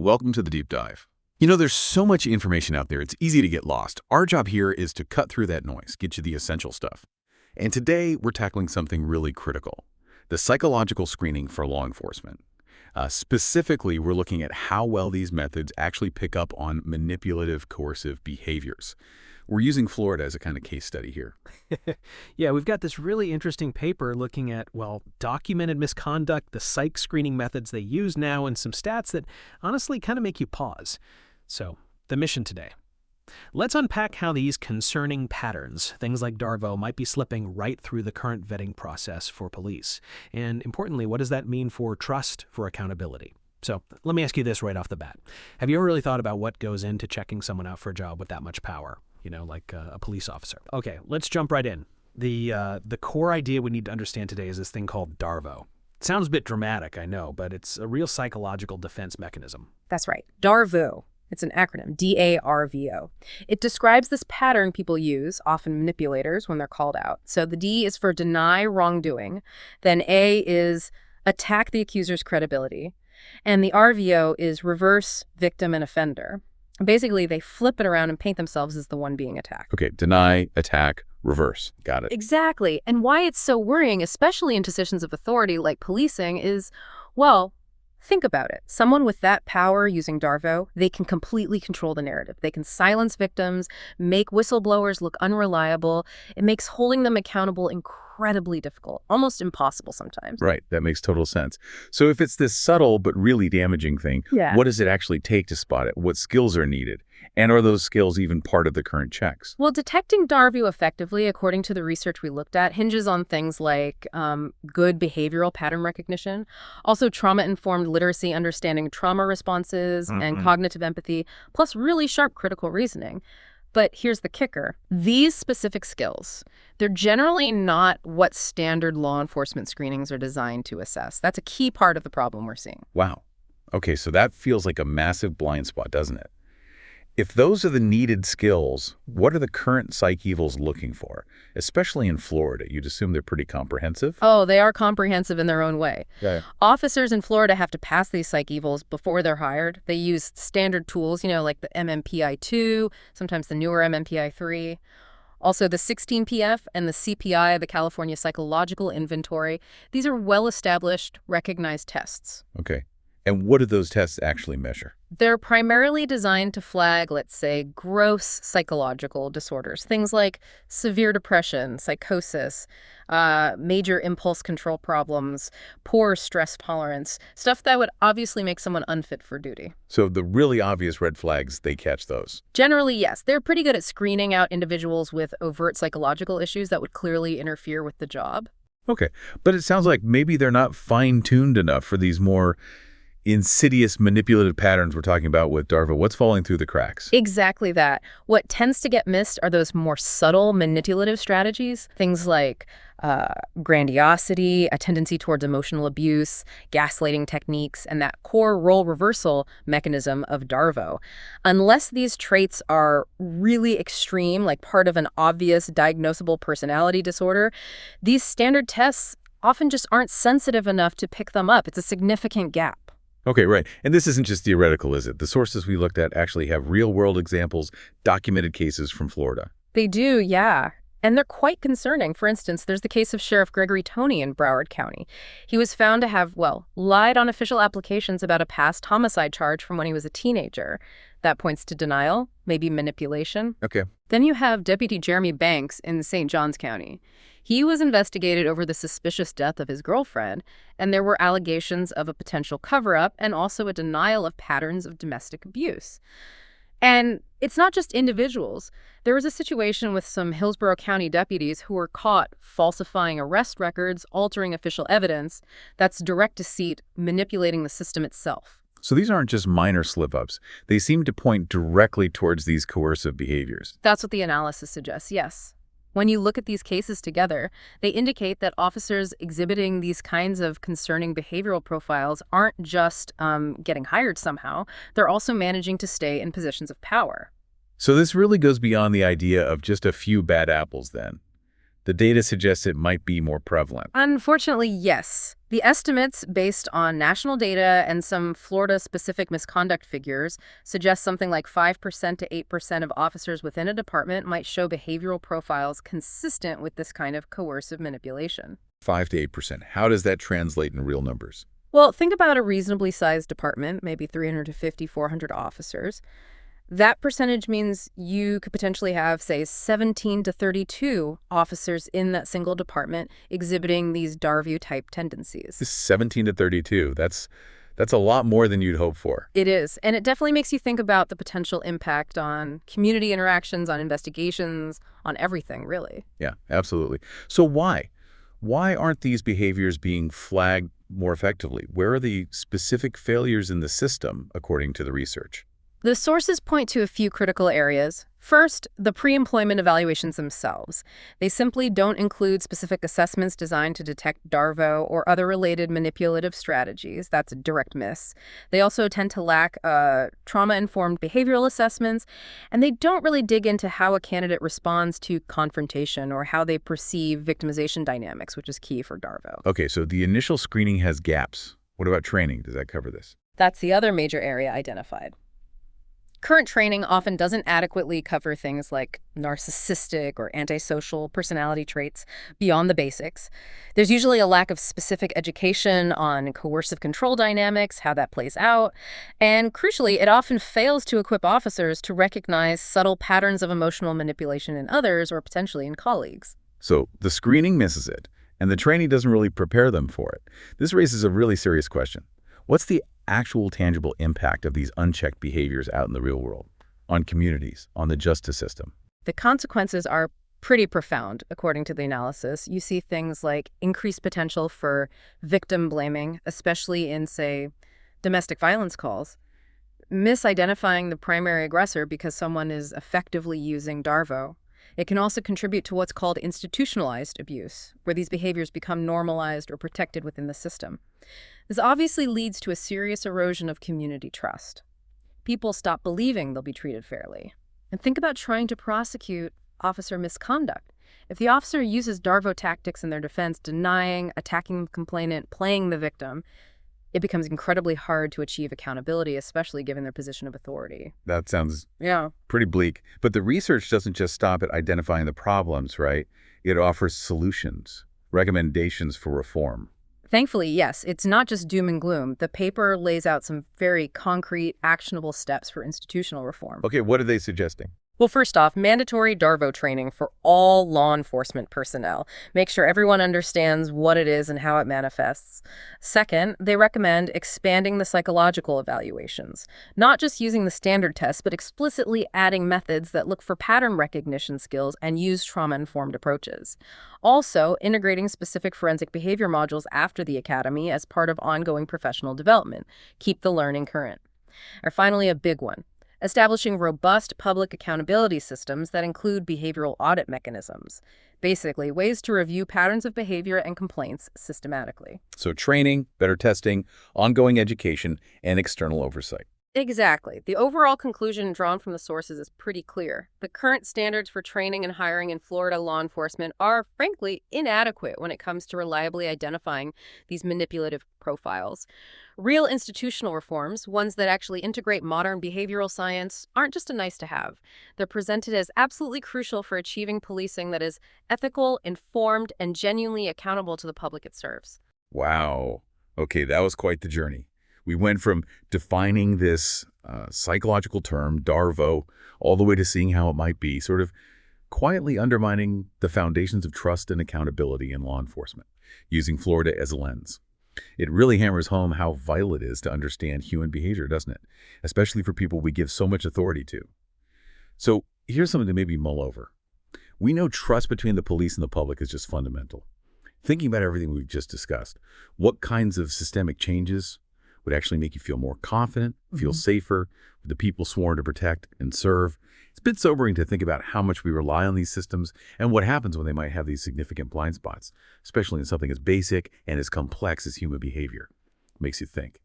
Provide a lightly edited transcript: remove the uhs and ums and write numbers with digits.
welcome to the deep dive. You know, there's so much information out there, it's easy to get lost. Our job here is to cut through that noise, get you the essential stuff. And today, we're tackling something really critical, the psychological screening for law enforcement. Specifically, we're looking at how well these methods actually pick up on manipulative, coercive behaviors. We're using Florida as a kind of case study here. Yeah, we've got this really interesting paper looking at, well, documented misconduct, the psych screening methods they use now, and some stats that honestly kind of make you pause. So, the mission today. Let's unpack how these concerning patterns, things like DARVO, might be slipping right through the current vetting process for police. And importantly, what does that mean for trust, for accountability? So, let me ask you this right off the bat. Have you ever really thought about what goes into checking someone out for a job with that much power? You know, like a police officer. Okay, let's jump right in. The core idea we need to understand today is this thing called DARVO. It sounds a bit dramatic, I know, but it's a real psychological defense mechanism. That's right. DARVO. It's an acronym, DARVO. It describes this pattern people use, often manipulators, when they're called out. So the D is for deny wrongdoing, then A is attack the accuser's credibility, and the RVO is reverse victim and offender. Basically, they flip it around and paint themselves as the one being attacked. Okay, deny, attack, reverse. Got it. Exactly. And why it's so worrying, especially in positions of authority like policing, is, well, think about it. Someone with that power using DARVO, they can completely control the narrative. They can silence victims, make whistleblowers look unreliable. It makes holding them accountable incredibly difficult, almost impossible sometimes. Right, that makes total sense. So if it's this subtle but really damaging thing, what does it actually take to spot it? What skills are needed? And are those skills even part of the current checks? Well, detecting DARVO effectively, according to the research we looked at, hinges on things like good behavioral pattern recognition, also trauma-informed literacy, understanding trauma responses, and cognitive empathy, plus really sharp critical reasoning. But here's the kicker. These specific skills, they're generally not what standard law enforcement screenings are designed to assess. That's a key part of the problem we're seeing. Wow. Okay, so that feels like a massive blind spot, doesn't it? If those are the needed skills, what are the current psych evils looking for? Especially in Florida, you'd assume they're pretty comprehensive? Oh, they are comprehensive in their own way. Yeah. Officers in Florida have to pass these psych evils before they're hired. They use standard tools, like the MMPI-2, sometimes the newer MMPI-3. Also, the 16PF and the CPI, the California Psychological Inventory. These are well-established, recognized tests. Okay. And what do those tests actually measure? They're primarily designed to flag, let's say, gross psychological disorders. Things like severe depression, psychosis, major impulse control problems, poor stress tolerance, stuff that would obviously make someone unfit for duty. So the really obvious red flags, they catch those? Generally, yes. They're pretty good at screening out individuals with overt psychological issues that would clearly interfere with the job. Okay. But it sounds like maybe they're not fine-tuned enough for these more insidious manipulative patterns we're talking about with DARVO. What's falling through the cracks? Exactly that. What tends to get missed are those more subtle manipulative strategies, things like grandiosity, a tendency towards emotional abuse, gaslighting techniques, and that core role reversal mechanism of DARVO. Unless these traits are really extreme, like part of an obvious diagnosable personality disorder, these standard tests often just aren't sensitive enough to pick them up. It's a significant gap. Okay, right. And this isn't just theoretical, is it? The sources we looked at actually have real-world examples, documented cases from Florida. They do, yeah. And they're quite concerning. For instance, there's the case of Sheriff Gregory Toney in Broward County. He was found to have, lied on official applications about a past homicide charge from when he was a teenager. That points to denial, maybe manipulation. Okay. Then you have Deputy Jeremy Banks in St. Johns County. He was investigated over the suspicious death of his girlfriend, and there were allegations of a potential cover-up and also a denial of patterns of domestic abuse. And it's not just individuals. There was a situation with some Hillsborough County deputies who were caught falsifying arrest records, altering official evidence. That's direct deceit, manipulating the system itself. So these aren't just minor slip-ups. They seem to point directly towards these coercive behaviors. That's what the analysis suggests, yes. When you look at these cases together, they indicate that officers exhibiting these kinds of concerning behavioral profiles aren't just getting hired somehow. They're also managing to stay in positions of power. So this really goes beyond the idea of just a few bad apples then. The data suggests it might be more prevalent. Unfortunately, yes. The estimates, based on national data and some Florida-specific misconduct figures, suggest something like 5% to 8% of officers within a department might show behavioral profiles consistent with this kind of coercive manipulation. 5 to 8%. How does that translate in real numbers? Well, think about a reasonably sized department, maybe 350, 400 officers. That percentage means you could potentially have, say, 17 to 32 officers in that single department exhibiting these DARVO-type tendencies. 17 to 32. That's a lot more than you'd hope for. It is, and it definitely makes you think about the potential impact on community interactions, on investigations, on everything, really. Yeah, absolutely. So why? Why aren't these behaviors being flagged more effectively? Where are the specific failures in the system, according to the research? The sources point to a few critical areas. First, the pre-employment evaluations themselves. They simply don't include specific assessments designed to detect DARVO or other related manipulative strategies. That's a direct miss. They also tend to lack trauma-informed behavioral assessments, and they don't really dig into how a candidate responds to confrontation or how they perceive victimization dynamics, which is key for DARVO. Okay, so the initial screening has gaps. What about training? Does that cover this? That's the other major area identified. Current training often doesn't adequately cover things like narcissistic or antisocial personality traits beyond the basics. There's usually a lack of specific education on coercive control dynamics, how that plays out, and crucially, it often fails to equip officers to recognize subtle patterns of emotional manipulation in others or potentially in colleagues. So the screening misses it, and the training doesn't really prepare them for it. This raises a really serious question. What's the actual tangible impact of these unchecked behaviors out in the real world, on communities, on the justice system? The consequences are pretty profound, according to the analysis. You see things like increased potential for victim blaming, especially in, say, domestic violence calls, misidentifying the primary aggressor because someone is effectively using DARVO. It can also contribute to what's called institutionalized abuse, where these behaviors become normalized or protected within the system. This obviously leads to a serious erosion of community trust. People stop believing they'll be treated fairly. And think about trying to prosecute officer misconduct. If the officer uses DARVO tactics in their defense, denying, attacking the complainant, playing the victim, it becomes incredibly hard to achieve accountability, especially given their position of authority. That sounds pretty bleak. But the research doesn't just stop at identifying the problems, right? It offers solutions, recommendations for reform. Thankfully, yes, it's not just doom and gloom. The paper lays out some very concrete, actionable steps for institutional reform. Okay, what are they suggesting? Well, first off, mandatory DARVO training for all law enforcement personnel. Make sure everyone understands what it is and how it manifests. Second, they recommend expanding the psychological evaluations, not just using the standard tests, but explicitly adding methods that look for pattern recognition skills and use trauma-informed approaches. Also, integrating specific forensic behavior modules after the academy as part of ongoing professional development. Keep the learning current. Or finally, a big one. Establishing robust public accountability systems that include behavioral audit mechanisms. Basically, ways to review patterns of behavior and complaints systematically. So training, better testing, ongoing education, and external oversight. Exactly. The overall conclusion drawn from the sources is pretty clear. The current standards for training and hiring in Florida law enforcement are, frankly, inadequate when it comes to reliably identifying these manipulative profiles. Real institutional reforms, ones that actually integrate modern behavioral science, aren't just a nice to have. They're presented as absolutely crucial for achieving policing that is ethical, informed, and genuinely accountable to the public it serves. Wow. Okay, that was quite the journey. We went from defining this psychological term, DARVO, all the way to seeing how it might be, sort of quietly undermining the foundations of trust and accountability in law enforcement, using Florida as a lens. It really hammers home how vital it is to understand human behavior, doesn't it? Especially for people we give so much authority to. So here's something to maybe mull over. We know trust between the police and the public is just fundamental. Thinking about everything we've just discussed, what kinds of systemic changes would actually make you feel more confident, feel safer with the people sworn to protect and serve? It's a bit sobering to think about how much we rely on these systems and what happens when they might have these significant blind spots, especially in something as basic and as complex as human behavior. It makes you think.